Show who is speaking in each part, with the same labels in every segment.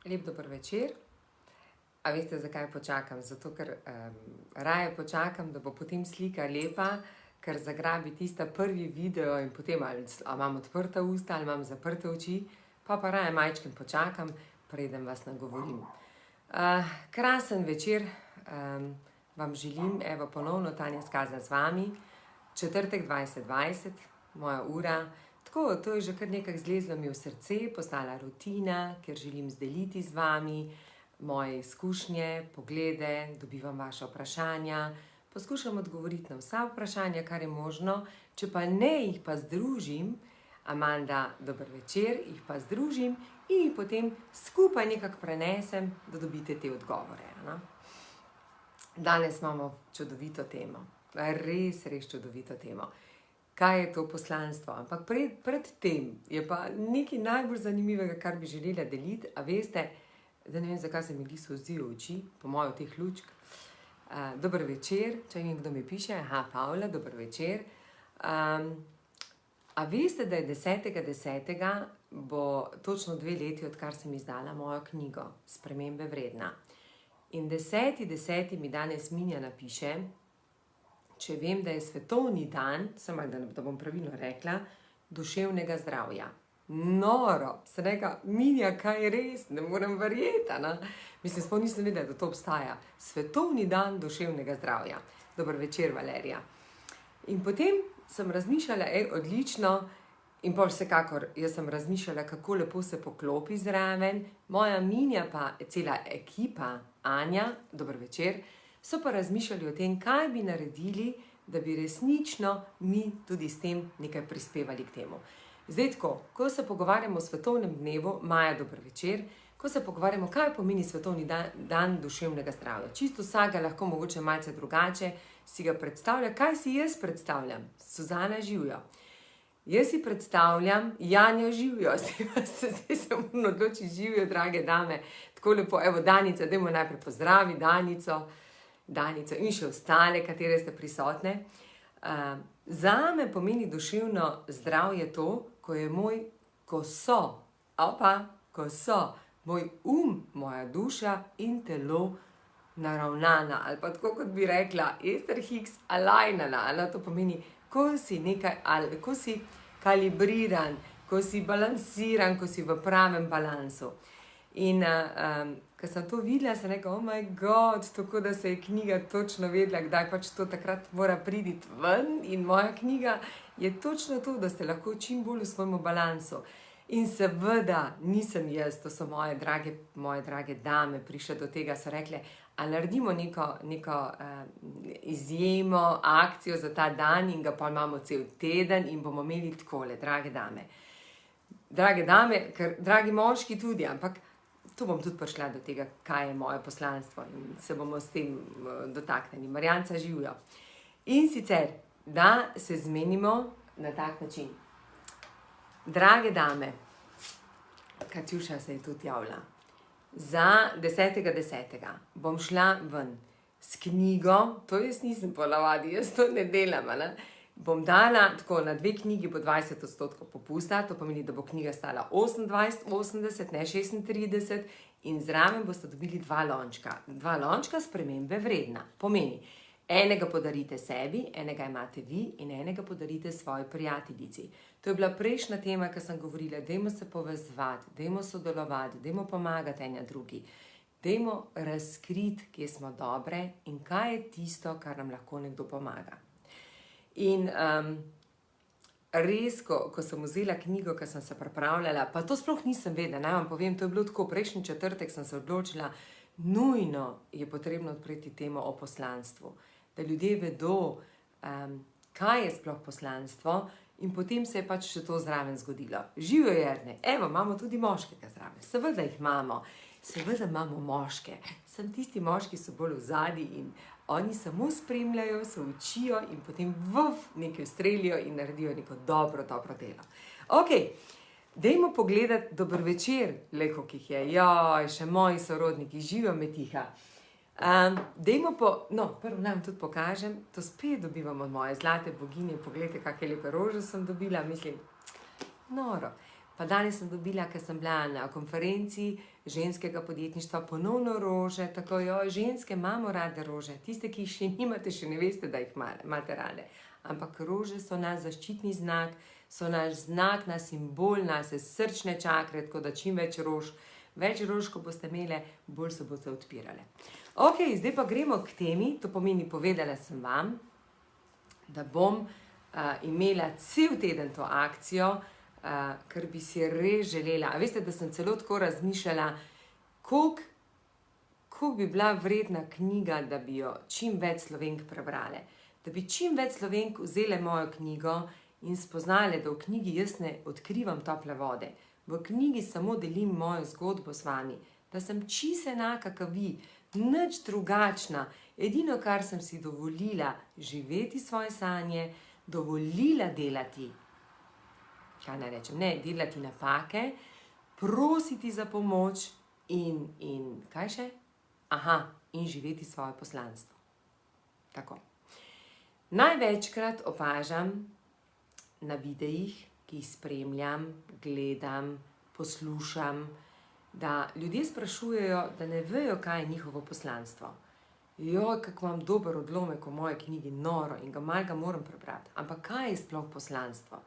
Speaker 1: Lep dober večer. A veste, zakaj počakam? Zato, ker raje počakam, da bo potem slika lepa, ker zagrabi tista prvi video in potem ali imam odprta usta ali imam zaprte oči, pa raje majčkeno počakam, preden vas nagovorim. Krasen večer vam želim, evo ponovno Tanja Skaza z vami, četrtek 2020, moja ura. Tako, to je že kar nekaj zlezlo mi v srce, postala rutina, ker želim zdeliti z vami moje izkušnje, poglede, dobivam vaše vprašanja, poskušam odgovoriti na vsa vprašanja, kar je možno, če pa ne, jih pa združim, Amanda, dober večer, jih pa združim in jih potem skupaj nekako prenesem, da dobite te odgovore. No? Danes imamo čudovito temo, res čudovito temo. Kaj je to poslanstvo? Ampak pred tem je pa nekaj najbolj zanimivega, kar bi želela deliti. A veste, da ne vem, zakaj se mi solzijo oči, po mojo teh lučk. Dober večer, če vem, kdo mi piše. Aha, Pavla, dober večer. A veste, da je 10.10. bo točno 2 leti, odkar sem izdala mojo knjigo Spremembe vredna. In 10.10. mi danes Minja napiše, če vem, da je svetovni dan, samo da bom pravilno rekla, duševnega zdravja. Noro, se reka, Minja, kaj je res, ne morem verjeti. Mislim, sploh nisem vedela, da to obstaja. Svetovni dan duševnega zdravja. Dober večer, Valerija. In potem sem razmišljala, odlično, in pol vsekakor, jaz sem razmišljala, kako lepo se poklopi zraven. Moja Minja pa cela ekipa, Anja, dober večer, so pa razmišljali o tem, kaj bi naredili, da bi resnično mi tudi s tem nekaj prispevali k temu. Zdaj tako, ko se pogovarjamo o svetovnem dnevu, Maja, dober večer, ko se pogovarjamo, kaj pomeni svetovni dan duševnega zdravja. Čisto vsakega lahko mogoče malce drugače si ga predstavlja. Kaj si jaz predstavljam? Suzana, živijo. Jaz si predstavljam, Janja, živijo. Zdaj se moram odločiti, živijo, drage dame. Tako lepo, evo Danica, dajmo najprej pozdravi Danico in še ostale, katere ste prisotne. Zame pomeni duševno zdravje to, ko so moj moja duša in telo naravnana, ali pa tako, kot bi rekla Ester Hicks, alignana. To pomeni, ko si kalibriran, ko si balansiran, ko si v pravem balansu. In ko sem to videla, sem rekla, oh my god, tako da se je knjiga točno vedela, kdaj pač to takrat mora priti ven. In moja knjiga je točno to, da ste lahko čim bolj v svojem balansu. In seveda nisem jaz, to so moje drage dame prišle do tega, so rekle, a naredimo neko izjemo, akcijo za ta dan in ga pa imamo cel teden in bomo imeli takole, drage dame. Drage dame, ker dragi moški tudi, ampak tu bom tudi prišla do tega, kaj je moje poslanstvo in se bomo s tem dotaknili. Marjanca, živijo. In sicer, da se zmenimo na tak način. Drage dame, Katjuša se je tudi javila, za 10.10. bom šla ven s knjigo, to jaz nisem po navadi, jaz to ne delam, bom dala tako na 2 knjigi po 20% popusta, to pomeni, da bo knjiga stala 28,80, ne 36, in zraven boste dobili 2 lončka. 2 lončka Spremembe vredna. Pomeni, enega podarite sebi, enega imate vi in enega podarite svoji prijateljici. To je bila prejšnja tema, ko sem govorila, dajmo se povezovati, dajmo sodelovati, dajmo pomagati ena drugi. Dajmo razkriti, kje smo dobre in kaj je tisto, kar nam lahko nekdo pomaga. In res, ko sem vzela knjigo, ko sem se pripravljala, pa to sploh nisem vedela, naj vam povem, to je bilo tako, prejšnji četrtek sem se odločila, nujno je potrebno odpreti temo o poslanstvu, da ljudje vedo, kaj je sploh poslanstvo, in potem se je pač še to zraven zgodilo. Živijo Jerne, evo, imamo tudi moškega zraven, seveda jih imamo, seveda imamo moške, sem tisti moški so bolj v zadnji in oni samo spremljajo, se učijo in potem nekaj ustrelijo in naredijo neko dobro delo. Ok, dajmo pogledati, dober večer, lejko, ki jih je, joj, še moji sorodniki, živijo Metiha. Prvo naj vam tudi pokažem, to spet dobivamo od moje zlate boginje, pogledajte, kakšne lepe rože sem dobila, mislim, noro. Pa danes sem dobila, ker sem bila na konferenci ženskega podjetništva, ponovno rože, tako ženske imamo rade rože, tiste, ki jih še nimate, še ne veste, da jih imate rade. Ampak rože so naš zaščitni znak, so naš znak, naš simbol, naše srčne čakre, tako da čim več rož, ko boste imeli, bolj se boste odpirale. Ok, zdaj pa gremo k temi, to pomeni, povedala sem vam, da bom imela cel teden to akcijo, ker bi si res želela. A veste, da sem celo tako razmišljala, koliko bi bila vredna knjiga, da bi jo čim več Slovenk prebrale. Da bi čim več Slovenk vzele mojo knjigo in spoznale, da v knjigi jaz ne odkrivam tople vode. V knjigi samo delim mojo zgodbo s vami, da sem čisto enaka kot vi, nič drugačna. Edino, kar sem si dovolila, živeti svoje sanje, dovolila delati, kaj naj rečem, ne, delati napake, prositi za pomoč in kaj še? In živeti svoje poslanstvo. Tako. Največkrat opažam na videih, ki jih spremljam, gledam, poslušam, da ljudje sprašujejo, da ne vejo, kaj je njihovo poslanstvo. Kako imam dober odlomek v moji knjigi, noro, in ga moram prebrati. Ampak kaj je sploh poslanstvo?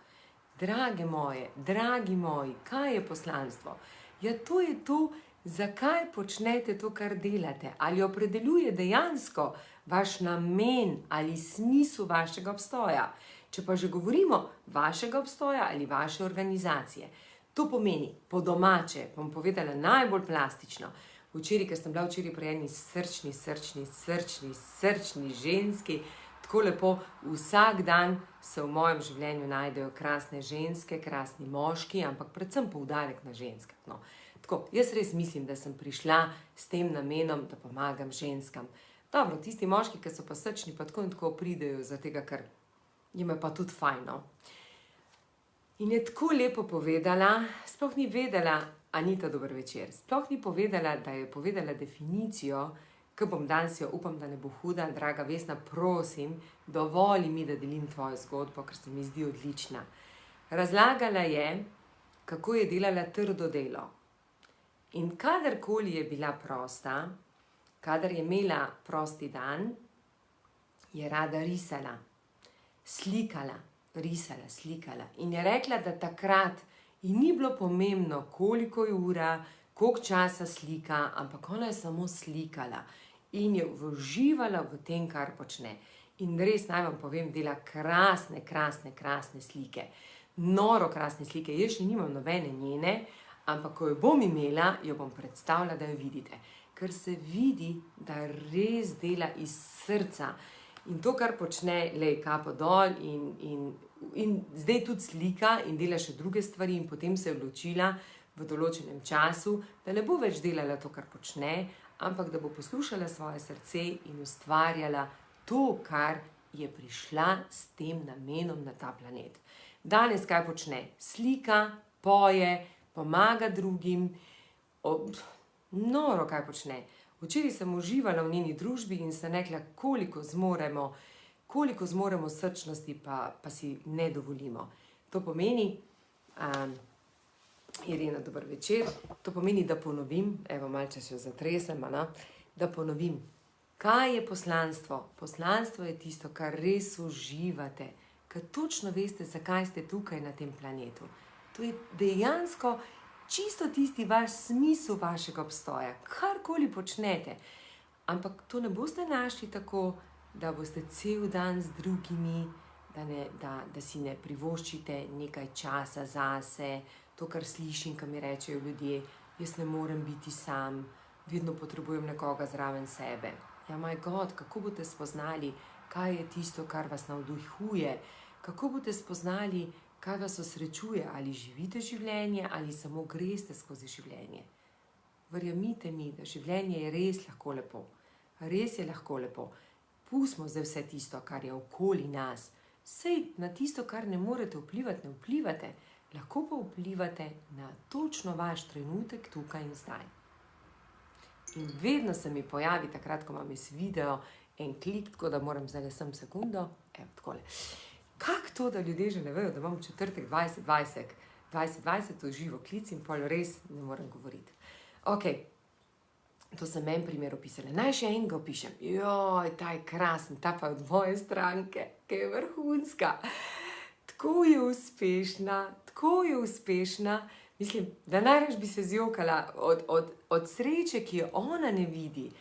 Speaker 1: Drage moje, dragi moji, kaj je poslanstvo? Ja, to je to, zakaj počnete to, kar delate. Ali opredeljuje dejansko vaš namen ali smisel vašega obstoja. Če pa že govorimo vašega obstoja ali vaše organizacije. To pomeni, po domače, bom povedala najbolj plastično, ker sem bila pri eni srčni ženski, tako lepo, vsak dan se v mojem življenju najdejo krasne ženske, krasni moški, ampak predvsem poudarek na ženskah. No. Tako, jaz res mislim, da sem prišla s tem namenom, da pomagam ženskam. Dobro, tisti moški, ki so pa srčni, pa tako in tako pridejo, zatega, ker jim je pa tudi fajno. In je tako lepo povedala, sploh ni vedela, Anita, dober večer, sploh ni povedala, da je povedala definicijo, ki bom danes jo, upam, da ne bo huda, draga Vesna, prosim, dovoli mi, da delim tvojo zgodbo, ker se mi zdi odlična. Razlagala je, kako je delala trdo delo. In kadarkoli je bila prosta, kadar je imela prosti dan, je rada risala, slikala. In je rekla, da takrat ji ni bilo pomembno, koliko je ura, koliko časa slika, ampak ona je samo slikala in je uživala v tem, kar počne. In res, naj vam povem, dela krasne slike. Noro krasne slike. Jaz še nimam nobene njene, ampak ko jo bom imela, jo bom predstavila, da jo vidite. Ker se vidi, da res dela iz srca. In to, kar počne, lej kapo dol in zdaj tudi slika in dela še druge stvari in potem se je odločila v določenem času, da ne bo več delala to, kar počne, ampak da bo poslušala svoje srce in ustvarjala to, kar je prišla s tem namenom na ta planet. Danes kaj počne? Slika, poje, pomaga drugim, noro kaj počne. Včeraj sem uživala v njeni družbi in sem rekla, koliko zmoremo srčnosti, pa si ne dovolimo. To pomeni, Irena, dober večer, to pomeni, da ponovim, evo malce še zatresem, da ponovim, kaj je poslanstvo? Poslanstvo je tisto, kar res uživate, ker točno veste, zakaj ste tukaj na tem planetu. To je dejansko čisto tisti vaš smisel vašega obstoja, karkoli počnete. Ampak to ne boste našli tako, da boste cel dan z drugimi, da si ne privoščite nekaj časa zase, to, kar slišim, ko mi rečejo ljudje, jaz ne morem biti sam, vedno potrebujem nekoga zraven sebe. Ja, my God, kako boste spoznali, kaj je tisto, kar vas navdihuje, kako boste spoznali, kaj vas osrečuje, ali živite življenje, ali samo greste skozi življenje. Verjemite mi, da življenje je res lahko lepo. Res je lahko lepo. Pustimo zdaj vse tisto, kar je okoli nas. Sej na tisto, kar ne morete vplivati, ne vplivate. Lahko pa vplivate na točno vaš trenutek tukaj in zdaj. In vedno se mi pojavi takrat, ko imam jaz video, en klik, tako da moram zdaj sem sekundo, evo takole. Kako to, da ljudje že ne vejo, da imam četrtek 2020? 2020 v živo klic in pol res ne morem govoriti. Ok, to sem en primer opisala. Naj še enega opišem. Joj, ta je krasen, ta pa je od moje stranke, ki je vrhunska. Tako je uspešna. Mislim, da najraž bi se zjokala od sreče, ki jo ona ne vidi,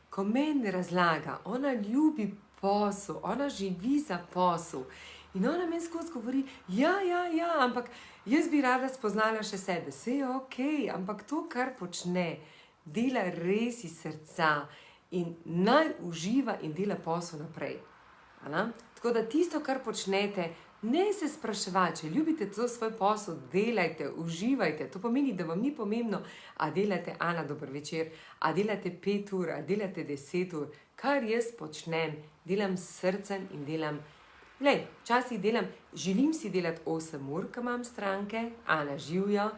Speaker 1: ko meni razlaga, ona ljubi posel, ona živi za posel. In ona meni skozi govori, ja, ampak jaz bi rada spoznala še sebe. Saj je okej, ampak to, kar počne, dela res iz srca in naj uživa in dela posel naprej. Tako da tisto, kar počnete, ne se spraševati, če ljubite to svoj posel, delajte, uživajte. To pomeni, da vam ni pomembno, a delate, Ana, dober večer, a delate 5 ur, a delate 10 ur. Kar jaz počnem, delam s srcem in delam. Včasih delam, želim si delati 8 ur, ko imam stranke, Ana živjo,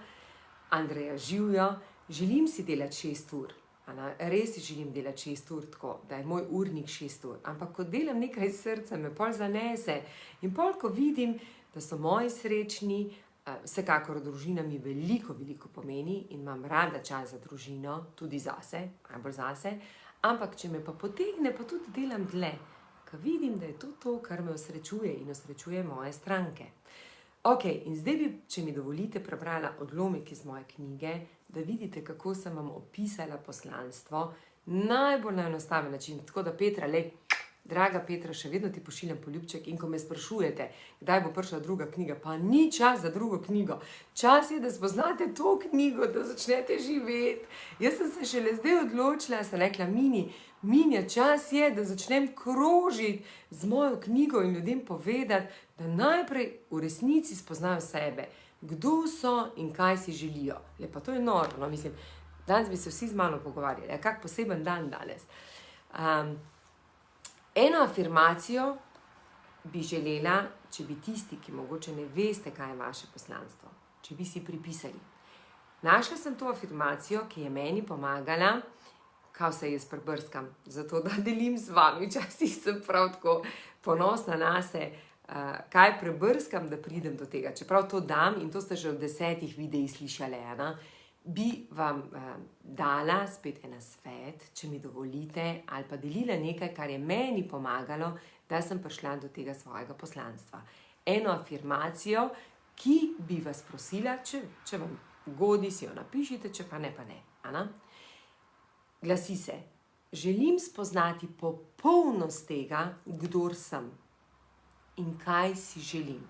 Speaker 1: Andreja živjo, želim si delati 6 ur. Res si želim delati 6 ur tako, da je moj urnik 6 ur. Ampak ko delam nekaj s srcem, me pol zanese. In pol, ko vidim, da so moji srečni, vsekakor družina mi veliko pomeni in imam rada čas za družino, tudi zase, najbolj zase. Ampak, če me pa potegne, pa tudi delam dlje, ko vidim, da je to, kar me osrečuje in osrečuje moje stranke. Ok, in zdaj bi, če mi dovolite, prebrala odlomek iz moje knjige, da vidite, kako sem vam opisala poslanstvo, najbolj na enostaven način. Tako da Petra, draga Petra, še vedno ti pošiljam poljubček in ko me sprašujete, kdaj bo prišla druga knjiga, pa ni čas za drugo knjigo. Čas je, da spoznate to knjigo, da začnete živeti. Jaz sem se šele zdaj odločila, sem rekla, Minja, čas je, da začnem krožiti z mojo knjigo in ljudem povedati, da najprej v resnici spoznajo sebe, kdo so in kaj si želijo. Pa to je noro, mislim, danes bi se vsi z mano pogovarjali, kak poseben dan danes. Eno afirmacijo bi želela, če bi tisti, ki mogoče ne veste, kaj je vaše poslanstvo, če bi si pripisali. Našla sem to afirmacijo, ki je meni pomagala, kaj vse jaz prebrskam, zato da delim z vami. Včasih sem prav tako ponosna nase, kaj prebrskam, da pridem do tega. Čeprav to dam, in to ste že v 10 videih slišali, bi vam dala spet en svet, če mi dovolite, ali pa delila nekaj, kar je meni pomagalo, da sem prišla do tega svojega poslanstva. Eno afirmacijo, ki bi vas prosila, če vam godi, si jo napišite, če pa ne, Glasi se, želim spoznati popolnost tega, kdor sem in kaj si želim.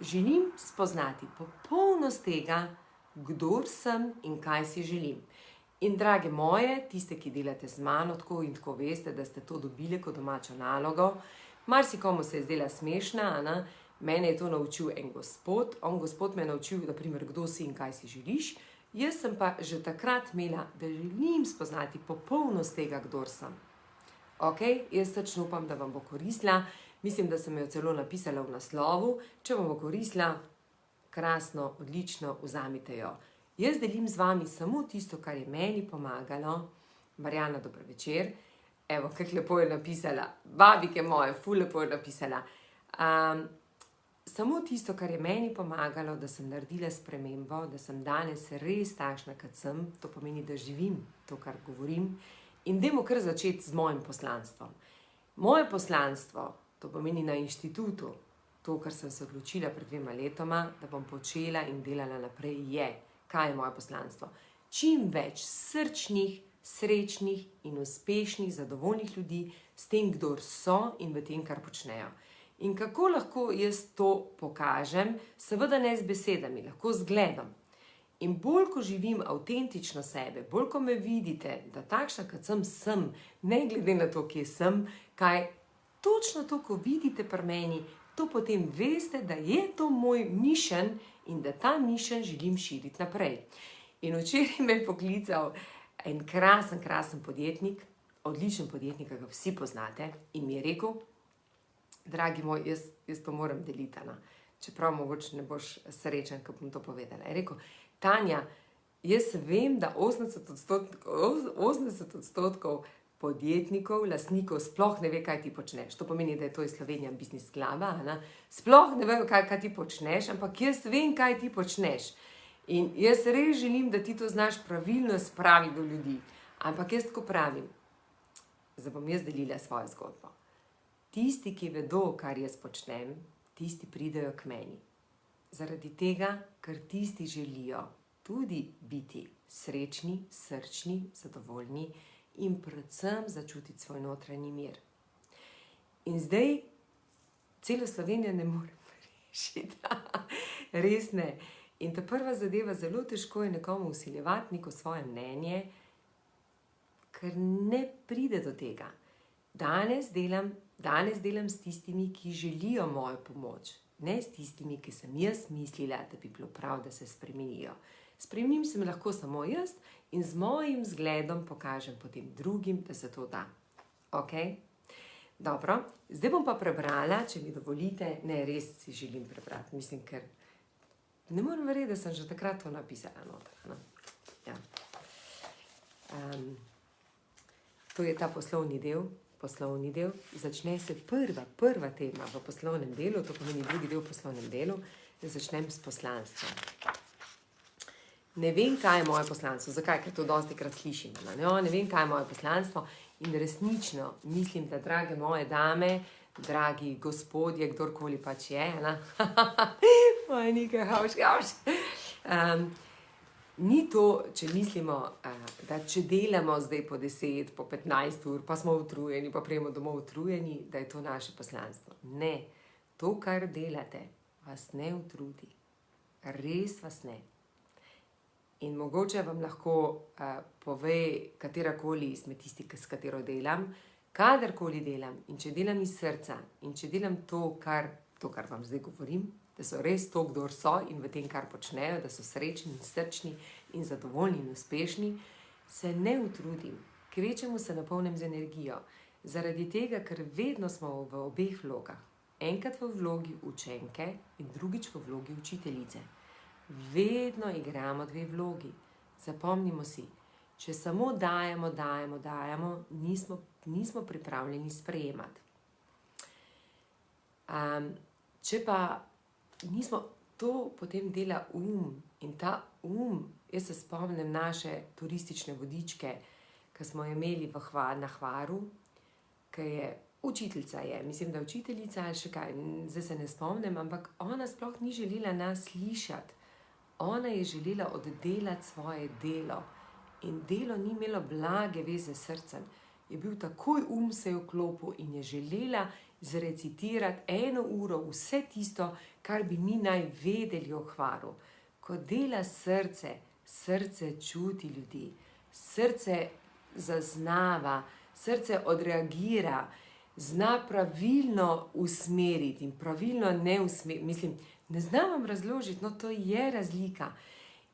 Speaker 1: Želim spoznati popolnost tega, kdor sem in kaj si želim. In drage moje, tiste, ki delate z mano, tako in tako veste, da ste to dobili kot domačo nalogo, marsikomu se je zdela smešna, mene je to naučil en gospod, gospod me je naučil, na primer, kdo si in kaj si želiš. Jaz sem pa že takrat imela, da želim spoznati popolnost tega, kdor sem. Ok, jaz srčno upam, da vam bo koristila. Mislim, da sem jo celo napisala v naslovu. Če vam bo koristila, krasno, odlično, vzamite jo. Jaz delim z vami samo tisto, kar je meni pomagalo. Marjana, dober večer. Evo, kako lepo je napisala. Babike moje, ful lepo je napisala. Samo tisto, kar je meni pomagalo, da sem naredila spremembo, da sem danes res takšna, kot sem, to pomeni, da živim to, kar govorim, in dajmo kar začeti z mojim poslanstvom. Moje poslanstvo, to pomeni na inštitutu, to, kar sem se odločila pred 2 letoma, da bom počela in delala naprej, je, kaj je moje poslanstvo. Čim več srčnih, srečnih in uspešnih, zadovoljnih ljudi s tem, kdor so in v tem, kar počnejo. In kako lahko jaz to pokažem? Seveda ne z besedami, lahko z zgledom. In bolj, ko živim avtentično sebe, bolj, ko me vidite, da takšna, kot sem, ne glede na to, kje sem, kaj točno to, ko vidite pri meni, to potem veste, da je to moj mission in da ta mission želim širiti naprej. In včeraj me je poklical en krasen podjetnik, odličen podjetnik, ki ga vsi poznate, in mi je rekel, dragi moj, jaz to moram deliti, čeprav mogoče ne boš srečen, ko bom to povedala. Je rekel, Tanja, jaz vem, da 80% podjetnikov, lastnikov sploh ne ve, kaj ti počneš. To pomeni, da je to iz Slovenija Business Cluba, ne? Sploh ne vejo, kaj ti počneš, ampak jaz vem, kaj ti počneš. In jaz res želim, da ti to znaš pravilno spraviti do ljudi. Ampak jaz tako pravim, zdaj bom jaz delila svojo zgodbo. Tisti, ki vedo, kar jaz počnem, tisti pridejo k meni. Zaradi tega, ker tisti želijo tudi biti srečni, srčni, zadovoljni in predvsem začutiti svoj notranji mir. In zdaj celo Slovenijo ne morem rešiti. Res ne. In ta prva zadeva, zelo težko je nekomu vsiljevati neko svoje mnenje, ker ne pride do tega. Danes delam s tistimi, ki želijo mojo pomoč. Ne s tistimi, ki sem jaz mislila, da bi bilo prav, da se spremenijo. Spremenim se lahko samo jaz in z mojim zgledom pokažem potem drugim, da se to da. Ok? Dobro, zdaj bom pa prebrala, če mi dovolite, ne, res si želim prebrati, mislim, ker ne morem verjeti, da sem že takrat to napisala noter. No? Ja. To je ta poslovni del. Začne se prva tema v poslovnem delu, to pomeni drugi del v poslovnem delu, da začnem s poslanstvom. Ne vem, kaj je moje poslanstvo. Zakaj? Ker to dostikrat slišim. Ne vem, kaj je moje poslanstvo in resnično mislim, da drage moje dame, dragi gospodje, kdorkoli pač je, moje nekaj havš. Ni to, če mislimo, da če delamo zdaj po 10, po 15 ur, pa smo utrujeni, pa prijemo domov utrujeni, da je to naše poslanstvo. Ne, to, kar delate, vas ne utrudi. Res vas ne. In mogoče vam lahko pove katerakoli izmed tistih, s katero delam, kadarkoli delam in če delam iz srca in če delam to, kar vam zdaj govorim, da so res to, kdor so in v tem, kar počnejo, da so srečni in srčni in zadovoljni in uspešni, se ne utrudim, kvečemu se napolnim z energijo. Zaradi tega, ker vedno smo v obeh vlogah. Enkrat v vlogi učenke in drugič v vlogi učiteljice. Vedno igramo dve vlogi. Zapomnimo si, če samo dajemo, nismo pripravljeni sprejemati. Če pa nismo, to potem dela in ta jaz se spomnim naše turistične vodičke, ki smo imeli na Hvaru, ki je učiteljica mislim, da učiteljica ali še kaj, zdaj se ne spomnim, ampak ona sploh ni želela nas slišati. Ona je želela oddelati svoje delo in delo ni imelo blage veze s srcem. Je bil takoj se je vklopil in je želela zrecitirati 1 uro vse tisto, kar bi mi naj vedeli o Hvaru. Ko dela srce, srce čuti ljudi, srce zaznava, srce odreagira, zna pravilno usmeriti in pravilno ne usmeriti. Mislim, ne znam vam razložiti, no to je razlika.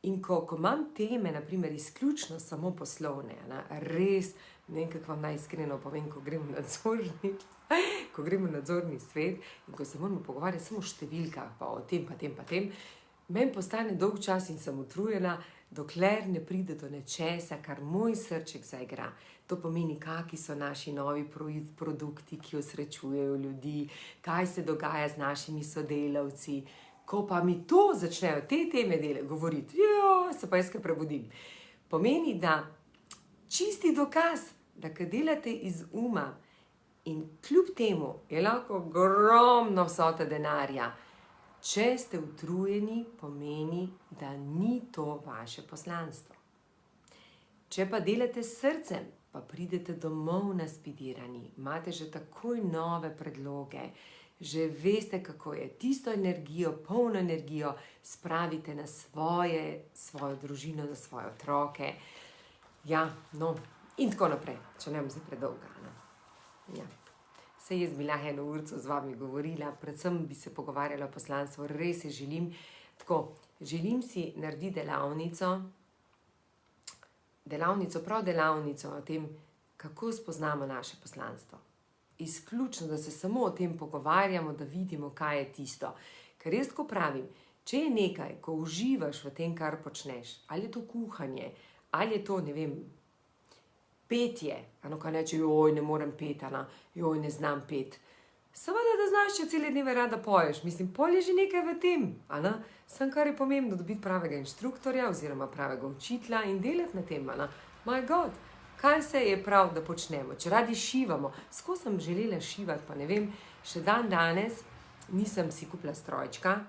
Speaker 1: In ko imam teme, naprimer, izključno samo poslovne, res, ne vem, kako vam naj iskreno povem, ko gremo v nadzorni svet in ko se moramo pogovarjati samo o številkah, pa o tem, meni postane dolg čas in sem utrujena, dokler ne pride do nečesa, kar moj srček zaigra. To pomeni, kakšni so naši novi produkti, ki osrečujejo ljudi, kaj se dogaja z našimi sodelavci. Ko pa mi to začnejo te teme govoriti, se pa jaz kaj prebudim. Pomeni, da čisti dokaz, da kad delate iz in kljub temu je lahko ogromno vsota denarja. Če ste utrujeni, pomeni, da ni to vaše poslanstvo. Če pa delate s srcem, pa pridete domov naspidirani, imate že takoj nove predloge, že veste, kako je tisto energijo, polno energijo spravite na svojo družino, na svoje otroke. Ja, no, in tako naprej, če ne bom zdaj predolga. Ja. Saj jaz bila 1 urco z vami govorila, predvsem bi se pogovarjala o poslanstvu, res se želim, želim si narediti delavnico o tem, kako spoznamo naše poslanstvo. Izključno, da se samo o tem pogovarjamo, da vidimo, kaj je tisto. Ker jaz tako pravim, če je nekaj, ko uživaš v tem, kar počneš, ali je to kuhanje, ali je to, ne vem, petje, ko neče, joj, ne morem peti, joj, ne znam peti. Seveda, da znaš, če cele dneve rada poješ. Mislim, pol je že nekaj v tem, Sem, kar je pomembno, dobiti pravega inštruktorja oziroma pravega učitelja in delati na tem, My God, kaj se je prav, da počnemo? Če radi šivamo, skozi sem želela šivati, pa ne vem, še dan danes nisem si kupila strojčka,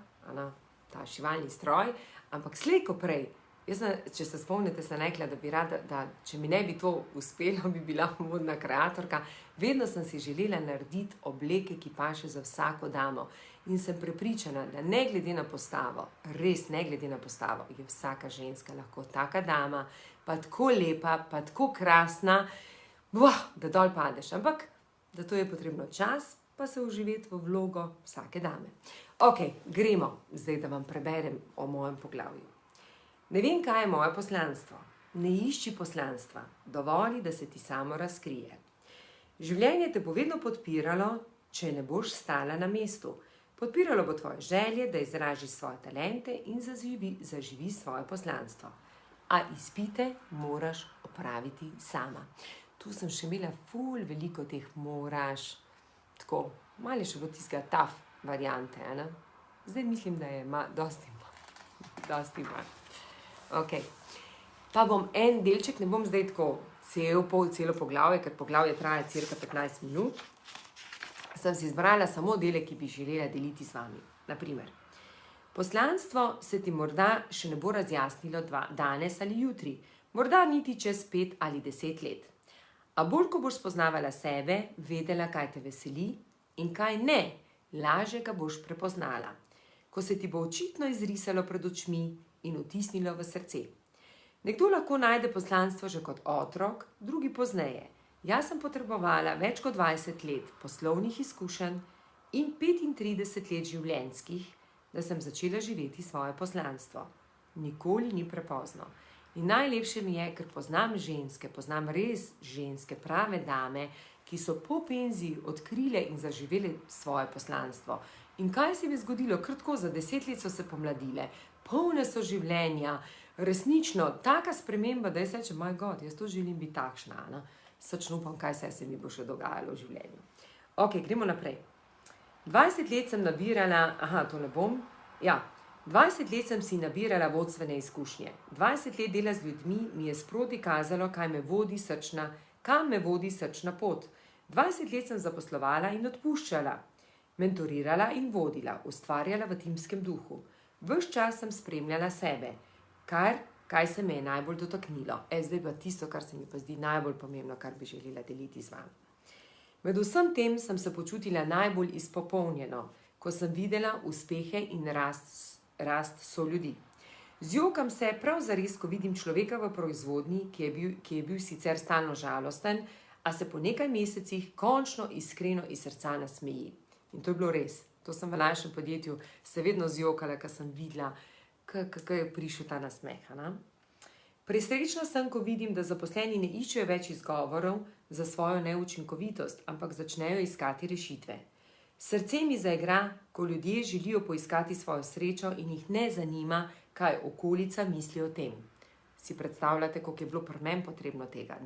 Speaker 1: ta šivalni stroj, ampak slej ko prej. Če se spomnite, sem rekla, da bi rada, da če mi ne bi to uspelo, bi bila modna kreatorka. Vedno sem si želela narediti obleke, ki paše za vsako damo. In sem prepričana, da ne glede na postavo, res ne glede na postavo, je vsaka ženska lahko taka dama, pa tako lepa, pa tako krasna, da dol padeš. Ampak, da to je potrebno čas, pa se vživeti v vlogo vsake dame. Ok, gremo zdaj, da vam preberem o mojem poglavju. Ne vem, kaj je moje poslanstvo. Ne išči poslanstva. Dovoli, da se ti samo razkrije. Življenje te bo vedno podpiralo, če ne boš stala na mestu. Podpiralo bo tvoje želje, da izražiš svoje talente in zaživi svoje poslanstvo. A izpite moraš opraviti sama. Tu sem še imela veliko teh moraš. Tako, malo je še bo tistega tough variante, Zdaj mislim, da je dosti manj. Ok, pa bom en delček, ne bom zdaj tako celo poglavje, ker poglavje traja cirka 15 minut. Sem si izbrala samo dele, ki bi želela deliti z vami. Naprimer, poslanstvo se ti morda še ne bo razjasnilo danes ali jutri, morda niti čez 5 ali 10 let. A bolj, ko boš spoznavala sebe, vedela, kaj te veseli in kaj ne, lažje ga boš prepoznala. Ko se ti bo očitno izrisalo pred očmi in vtisnilo v srce. Nekdo lahko najde poslanstvo že kot otrok, drugi pozneje. Jaz sem potrebovala več kot 20 let poslovnih izkušenj in 35 let življenjskih, da sem začela živeti svoje poslanstvo. Nikoli ni prepozno. In najlepše mi je, ker poznam ženske, poznam res ženske, prave dame, ki so po penziji odkrile in zaživele svoje poslanstvo. In kaj se je zgodilo? Kratko, za 10 let so se pomladile, polne so življenja, resnično, taka sprememba, da jaz rečem, my God, jaz to želim biti takšna, Srčno upam, kaj se mi bo še dogajalo v življenju. Ok, gremo naprej. 20 let sem nabirala, 20 let sem si nabirala vodstvene izkušnje. 20 let dela z ljudmi mi je sproti kazalo, kam me vodi srčna pot. 20 let sem zaposlovala in odpuščala, mentorirala in vodila, ustvarjala v timskem duhu. Ves čas sem spremljala sebe, kaj se me je najbolj dotaknilo. Zdaj pa tisto, kar se mi pa zdi najbolj pomembno, kar bi želela deliti z vami. Med vsem tem sem se počutila najbolj izpopolnjeno, ko sem videla uspehe in rast soljudi. Zjokam se prav zares, ko vidim človeka v proizvodnji, ki je bil sicer stalno žalosten, a se po nekaj mesecih končno iskreno iz srca nasmeji. In to je bilo res. To sem v našem podjetju se vedno zjokala, ko sem videla, kako je prišel ta nasmeh. Presrečna sem, ko vidim, da zaposleni ne iščejo več izgovorov za svojo neučinkovitost, ampak začnejo iskati rešitve. Srce mi zaigra, ko ljudje želijo poiskati svojo srečo in jih ne zanima, kaj okolica misli o tem. Si predstavljate, koliko je bilo pri meni potrebno tega?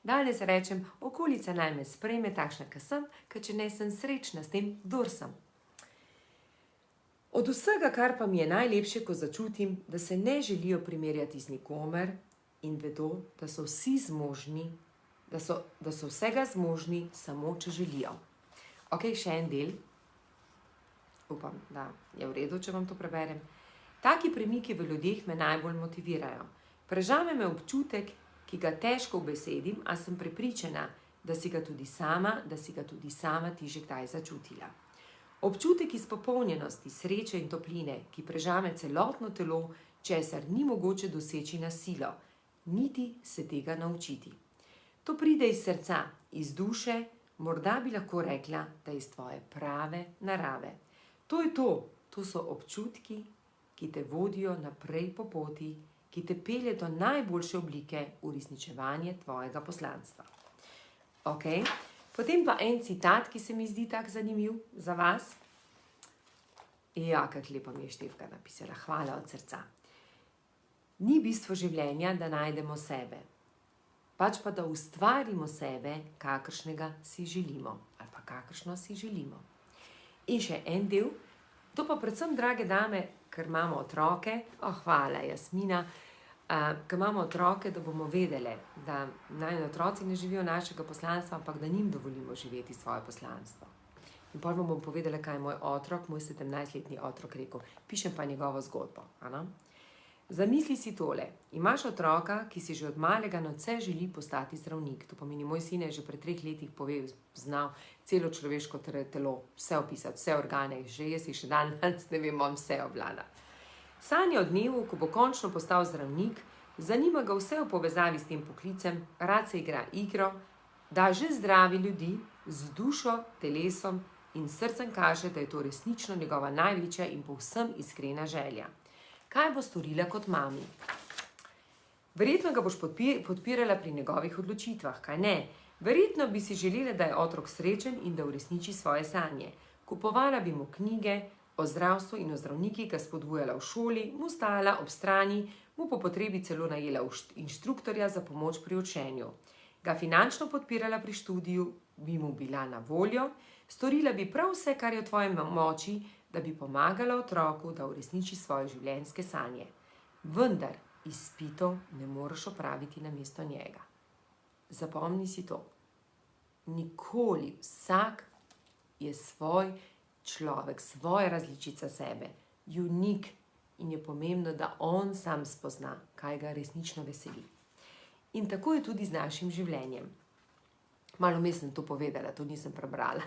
Speaker 1: Danes rečem, okolica naj me sprejme takšna, kot sem, ker če ne sem srečna s tem, kdor sem. Od vsega, kar pa mi je najlepše, ko začutim, da se ne želijo primerjati z nikomer in vedo, da so vsi zmožni, da so vsega zmožni, samo če želijo. Ok, še en del. Upam, da je v redu, če vam to preberem. Taki premiki v ljudeh me najbolj motivirajo. Prežame me občutek, ki ga težko ubesedim, a sem prepričana, da si ga tudi sama ti že kdaj začutila. Občutek izpopolnjenosti, sreče in topline, ki prežame celotno telo, česar ni mogoče doseči na silo, niti se tega naučiti. To pride iz srca, iz duše, morda bi lahko rekla, da iz tvoje prave narave. To je to, to so občutki, ki te vodijo naprej po poti, ki te pelje do najboljše oblike uresničevanja tvojega poslanstva. Ok, potem pa en citat, ki se mi zdi tak zanimiv za vas. Ja, kako lepo mi je Štefka napisala, hvala od srca. Ni bistvo življenja, da najdemo sebe. pač pa da ustvarimo sebe, kakršnega si želimo ali pa kakršno si želimo. In še en del, to pa predvsem, drage dame, ker imamo otroke, hvala Jasmina, ker imamo otroke, da bomo vedeli, da naj otroci ne živijo našega poslanstva, ampak da njim dovolimo živeti svoje poslanstvo. In potem bom povedala, kaj je moj otrok, moj 17-letni otrok rekel, pišem pa njegovo zgodbo. Zamisli si tole, imaš otroka, ki si že od malega nadvse želi postati zdravnik. To pomeni, moj sin je že pred 3 letih znal celo človeško telo, vse opisati, vse organe, že jaz jih še danes ne vem, on vse obvlada. Sanja o dnevu, ko bo končno postal zdravnik, zanima ga vse v povezavi s tem poklicem, rad se igra igro, da že zdravi ljudi z dušo, telesom in srcem kaže, da je to resnično njegova največja in povsem iskrena želja. Kaj bo storila kot mami? Verjetno ga boš podpirala pri njegovih odločitvah, kaj ne? Verjetno bi si želela, da je otrok srečen in da uresniči svoje sanje. Kupovala bi mu knjige o zdravstvu in o zdravnikih, ga spodbujala v šoli, mu stala ob strani, mu po potrebi celo najela inštruktorja za pomoč pri učenju. Ga finančno podpirala pri študiju, bi mu bila na voljo, storila bi prav vse, kar je v tvoji moči, da bi pomagala otroku, da uresniči svoje življenjske sanje. Vendar izpitov ne moreš opraviti namesto njega. Zapomni si to. Nikoli, vsak je svoj človek, svoja različica sebe, unik, in je pomembno, da on sam spozna, kaj ga resnično veseli. In tako je tudi z našim življenjem. Malo vmes sem to povedala, to nisem prebrala.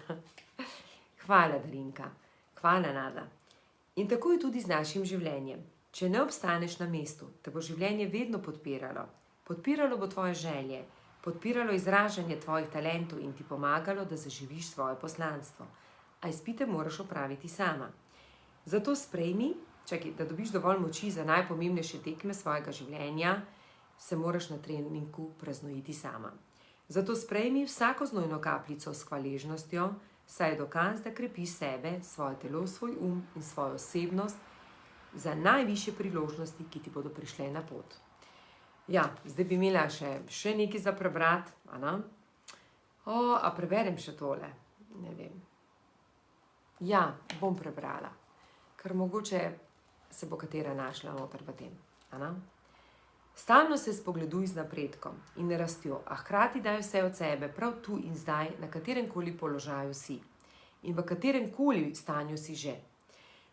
Speaker 1: Hvala, Darinka. Hvala, Nada. In tako je tudi z našim življenjem. Če ne obstaneš na mestu, te bo življenje vedno podpiralo. Podpiralo bo tvoje želje, podpiralo izražanje tvojih talentov in ti pomagalo, da zaživiš svoje poslanstvo. A izpite moraš opraviti sama. Zato sprejmi, da dobiš dovolj moči za najpomembnejše tekme svojega življenja, se moraš na treningu praznojiti sama. Zato sprejmi vsako znojno kapljico s hvaležnostjo, saj je dokaz, da krepiš sebe, svoje telo, svoj in svojo osebnost za najvišje priložnosti, ki ti bodo prišle na pot. Ja, zdaj bi imela še nekaj za prebrati. A preberem še tole? Ne vem. Ja, bom prebrala, ker mogoče se bo katera našla noter v tem. Stalno se spogleduj z napredkom in rastjo, a hkrati daj vse od sebe, prav tu in zdaj, na kateremkoli položaju si in v kateremkoli stanju si že.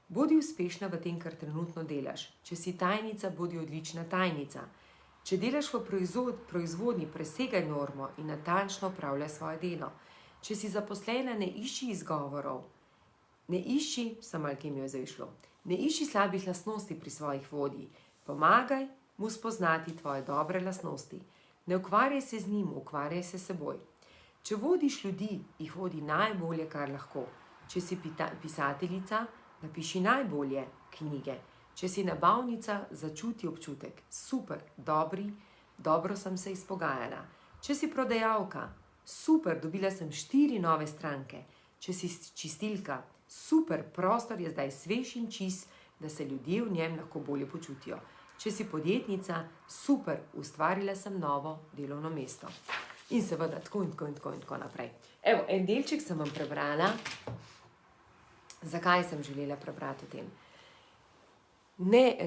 Speaker 1: Bodi uspešna v tem, kar trenutno delaš. Če si tajnica, bodi odlična tajnica. Če delaš v proizvodnji, presegaj normo in natančno opravljaj svoje delo. Če si zaposlena, ne išči izgovorov. Ne išči slabih lastnosti pri svojih vodji. Pomagaj mu spoznati tvoje dobre lastnosti. Ne ukvarjaj se z njim, ukvarjaj se s seboj. Če vodiš ljudi, jih vodi najbolje, kar lahko. Če si pisateljica, napiši najbolje knjige. Če si nabavnica, začuti občutek. Super, dobro sem se izpogajala. Če si prodajalka, super, dobila sem 4 nove stranke. Če si čistilka, super, prostor je zdaj svež in čist, da se ljudje v njem lahko bolje počutijo. Če si podjetnica, super, ustvarila sem novo delovno mesto. In seveda tako in tako naprej. Evo, en delček sem vam prebrala. Zakaj sem želela prebrati o tem?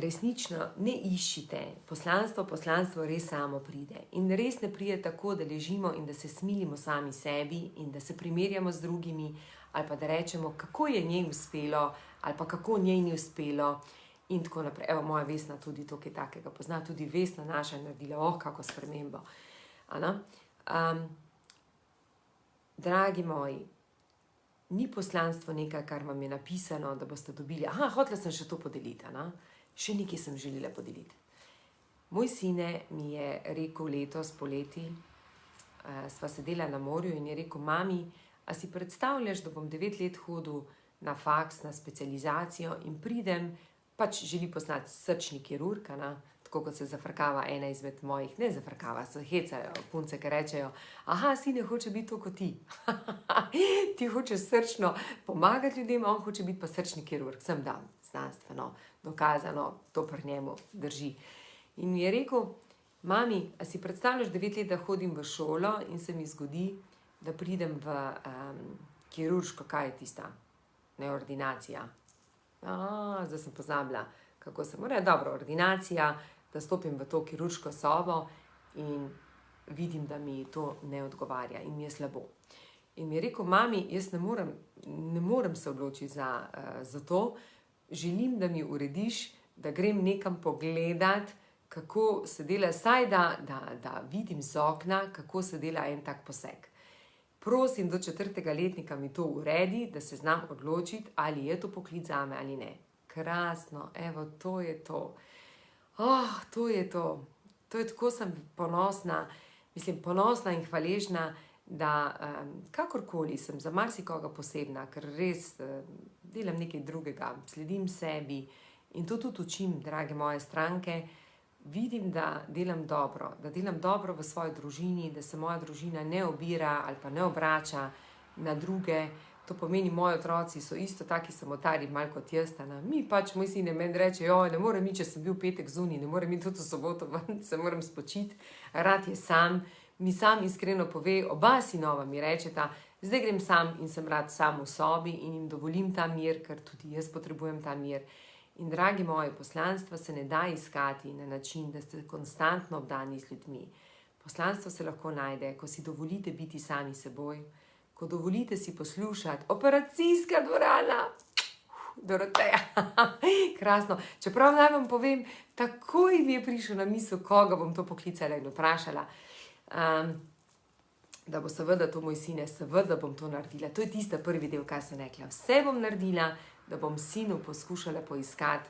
Speaker 1: Resnično ne iščite. Poslanstvo res samo pride. In res ne pride tako, da ležimo in da se smilimo sami sebi in da se primerjamo z drugimi ali pa da rečemo, kako je njej uspelo ali pa kako njej ni uspelo in tako naprej. Evo, moja Vesna tudi to kaj takega pozna. Tudi Vesna naša je naredila, kako spremembo. Dragi moji, ni poslanstvo nekaj, kar vam je napisano, da boste dobili. Hotela sem še to podeliti. Še nekaj sem želela podeliti. Moj sine mi je rekel letos poleti, sva sedela na morju in je rekel, mami, a si predstavljaš, da bom 9 let hodil na faks, na specializacijo in pridem, pač želi postati srčni kirurg, tako kot se zafrkava ena izmed mojih, ne zafrkava, se hecajo punce, ki rečejo, sine hoče biti to kot ti. Ti hočeš srčno pomagati ljudem, on hoče biti pa srčni kirurg. Sem znanstveno dokazano, to pri njemu drži. In mi je rekel, Mami, a si predstavljaš 9 let, da hodim v šolo in se mi zgodi, da pridem v kirurško, kaj je tista? Ne, ordinacija. Zdaj sem pozabila, kako se mora. Dobro, ordinacija, da stopim v to kirurško sobo in vidim, da mi to ne odgovarja in mi je slabo. In mi je rekel, mami, jaz ne morem se odločiti za to, želim, da mi urediš, da grem nekam pogledat, kako se dela, saj da vidim z okna, kako se dela en tak poseg. Prosim, do 4. letnika mi to uredi, da se znam odločiti, ali je to poklic zame ali ne. Krasno, evo, to je to. To je to. To je tako, sem ponosna, ponosna in hvaležna, da kakorkoli sem za marsikoga posebna, ker res delam nekaj drugega, sledim sebi in to tudi učim, drage moje stranke. Vidim, da delam dobro v svoji družini, da se moja družina ne obira ali pa ne obrača na druge. To pomeni, moji otroci so isto taki samotari, malo kot jaz. Mi pač, moj sin meni reče, ne morem iti, če sem bil petek zunaj, ne morem iti tudi v soboto, se moram spočiti, rad je sam. Mi sam iskreno pove, oba sinova mi rečeta, zdaj grem sam in sem rad sam v sobi in jim dovolim ta mir, ker tudi jaz potrebujem ta mir. In dragi moji, poslanstva se ne da iskati na način, da ste konstantno obdani z ljudmi. Poslanstvo se lahko najde, ko si dovolite biti sami seboj, ko dovolite si poslušati operacijska dvorana, Doroteja, krasno. Čeprav naj vam povem, takoj mi je prišel na misel, koga bom to poklicala in vprašala, da bo seveda to moj sine, seveda bom to naredila. To je tista prvi del, kaj sem rekla. Vse bom naredila, da bom sinu poskušala poiskati,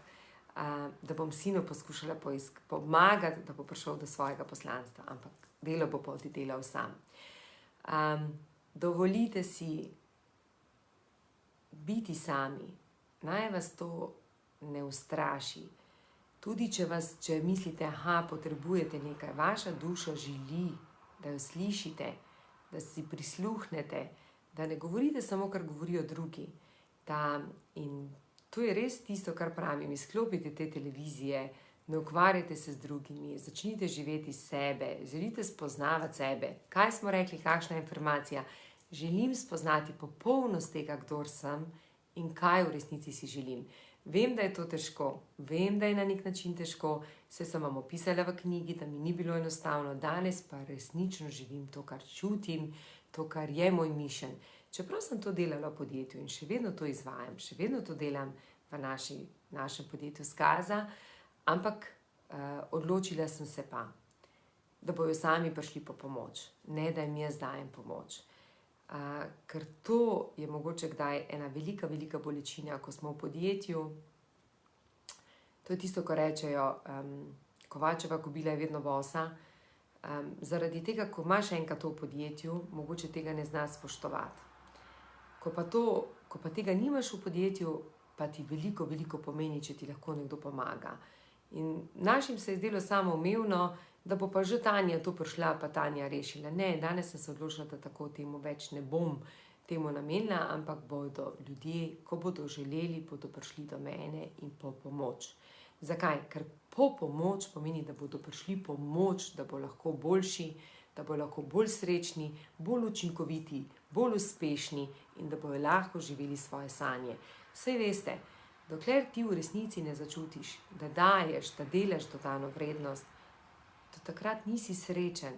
Speaker 1: pomagati, da bo prišel do svojega poslanstva. Ampak delo bo pa oddelal sam. Dovolite si biti sami. Naj vas to ne ustraši. Tudi če mislite, potrebujete nekaj, vaša duša želi, da jo slišite, da si prisluhnete, da ne govorite samo, kar govorijo drugi. In to je res tisto, kar pravim, izklopite te televizije, ne ukvarjajte se z drugimi, začnite živeti sebe, želite spoznavati sebe. Kaj smo rekli, kakšna je informacija? Želim spoznati popolnost tega, kdor sem in kaj v resnici si želim. Vem, da je to težko, vem, da je na nek način težko, saj sem vam opisala v knjigi, da mi ni bilo enostavno, danes pa resnično živim to, kar čutim, to, kar je moj mišljen. Čeprav sem to delala v podjetju in še vedno to izvajam, še vedno to delam v našem podjetju Skaza, ampak odločila sem se pa, da bojo sami prišli po pomoč, ne da jim jaz dajem pomoč. Ker to je mogoče kdaj ena velika, velika bolečina, ko smo v podjetju. To je tisto, ko rečejo, kovačeva kobila je vedno bosa. Zaradi tega, ko imaš enkrat to v podjetju, mogoče tega ne zna spoštovati. Ko pa tega nimaš v podjetju, pa ti veliko, veliko pomeni, če ti lahko nekdo pomaga. In našim se je zdelo samoumevno, da bo pa že Tanja to prišla, pa Tanja rešila. Ne, danes sem se odločila, da tako temu več ne bom temu namenila, ampak bodo ljudje, ko bodo želeli, bodo prišli do mene in po pomoč. Zakaj? Ker po pomoč pomeni, da bodo prišli pomoč, da bo lahko boljši, da bo lahko bolj srečni, bolj učinkoviti, bolj uspešni in da bojo lahko živeli svoje sanje. Saj veste, dokler ti v resnici ne začutiš, da daješ, da delaš dodano vrednost, do takrat nisi srečen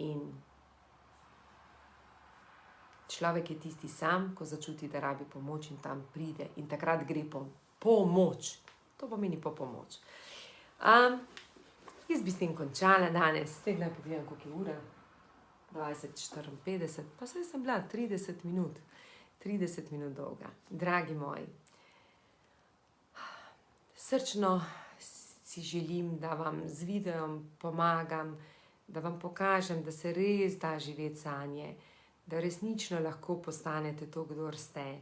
Speaker 1: in človek je tisti sam, ko začuti, da rabi pomoč in tam pride in takrat gre po pomoč. To pomeni po pomoč. Jaz bi s tem končala danes, zdaj naj pogledam, koliko je ura, 20:54, pa saj sem bila 30 minut dolga. Dragi moji, srčno si želim, da vam z videom pomagam, da vam pokažem, da se res da živeti sanje, da resnično lahko postanete to, kdor ste,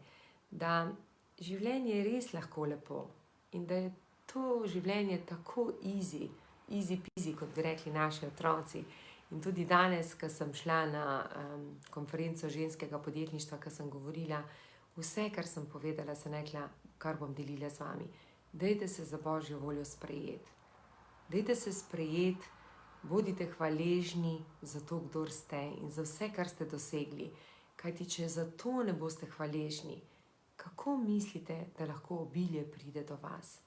Speaker 1: da življenje je res lahko lepo in da je to življenje tako easy peasy, kot bi rekli naši otroci. In tudi danes, ko sem šla na konferenco ženskega podjetništva, ko sem govorila, vse, kar sem povedala, sem rekla, kar bom delila z vami. Dajte se za Božjo voljo sprejeti. Dajte se sprejeti, Bodite hvaležni za to, kdor ste in za vse, kar ste dosegli. Kajti, če za to ne boste hvaležni, kako mislite, da lahko obilje pride do vas?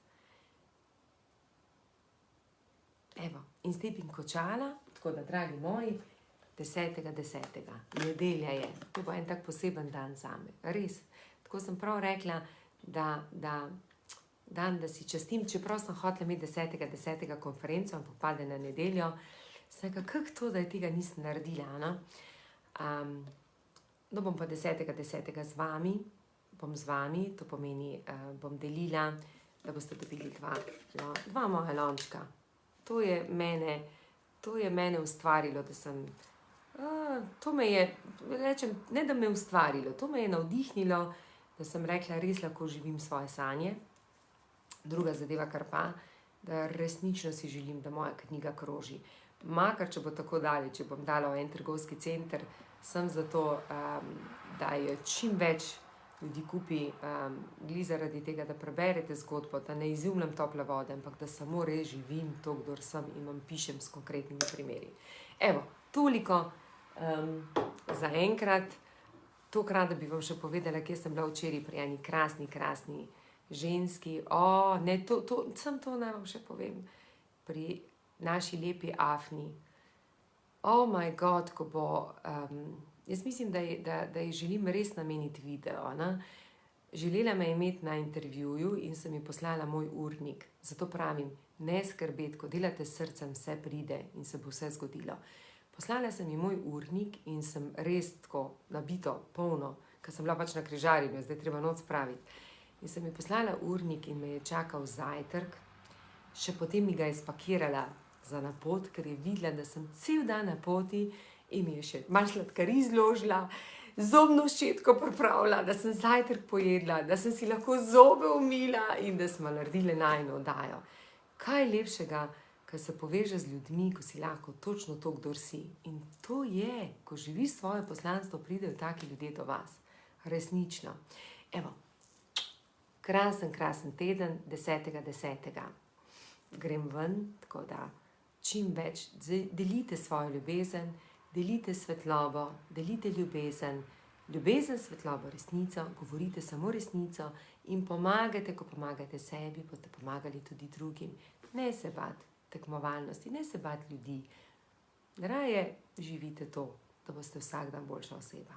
Speaker 1: Evo, in s tem bi končala, tako da, dragi moji, 10.10. Nedelja je. To bo en tak poseben dan zame. Res. Tako sem prav rekla, da si častim, čeprav sem hotela imeti 10.10. konferenco, ampak pade na nedeljo, sem rekla, kako to, da tega nisem naredila, no? No, bom pa 10.10. z vami, to pomeni, bom delila, da boste dobili dva moja lončka. To je mene ustvarilo, da sem, to me je, rečem, ne da me ustvarilo, to me je navdihnilo, da sem rekla, res lahko živim svoje sanje. Druga zadeva, kar pa, da resnično si želim, da moja knjiga kroži. Makar, če bo tako daleč, če bom dala v en trgovski center, sem zato, da jo čim več ljudi kupi, glih zaradi tega, da preberete zgodbo, da ne izumljam tople vode, ampak da samo res živim to, kdor sem in vam pišem s konkretnimi primeri. Evo, toliko za enkrat. Tokrat, da bi vam še povedala, kje sem bila včeraj pri eni krasni ženski. Sem to naj vam še povem. Pri naši lepi Afni. Oh my God, ko bo... Jaz mislim, da ji želim res nameniti video, ne? Želela me imeti na intervjuju in sem ji poslala moj urnik. Zato pravim, ne skrbeti, ko delate s srcem, vse pride in se bo vse zgodilo. Poslala sem ji moj urnik in sem res tako nabito, polno, ker sem bila pač na križarjenju, zdaj treba noč spraviti. In sem ji poslala urnik in me je čakal zajtrk, še potem mi ga je spakirala za na pot, ker je videla, da sem cel dan na poti in mi je še malo sladkari zložila, zobno ščetko pripravila, da sem zajtrk pojedla, da sem si lahko zobe umila in da smo naredili najino oddajo. Kaj lepšega, ko se poveže z ljudmi, ko si lahko točno to, kdor si. In to je, ko živiš svoje poslanstvo, pridejo taki ljudje do vas. Resnično. Evo, krasen teden, 10.10. Grem ven, tako da čim več delite svojo ljubezen, delite svetlobo, delite ljubezen, svetlobo, resnico, govorite samo resnico in pomagate, ko pomagate sebi, boste pomagali tudi drugim. Ne se bati tekmovalnosti, ne se bati ljudi. Raje živite to, da boste vsak dan boljša oseba.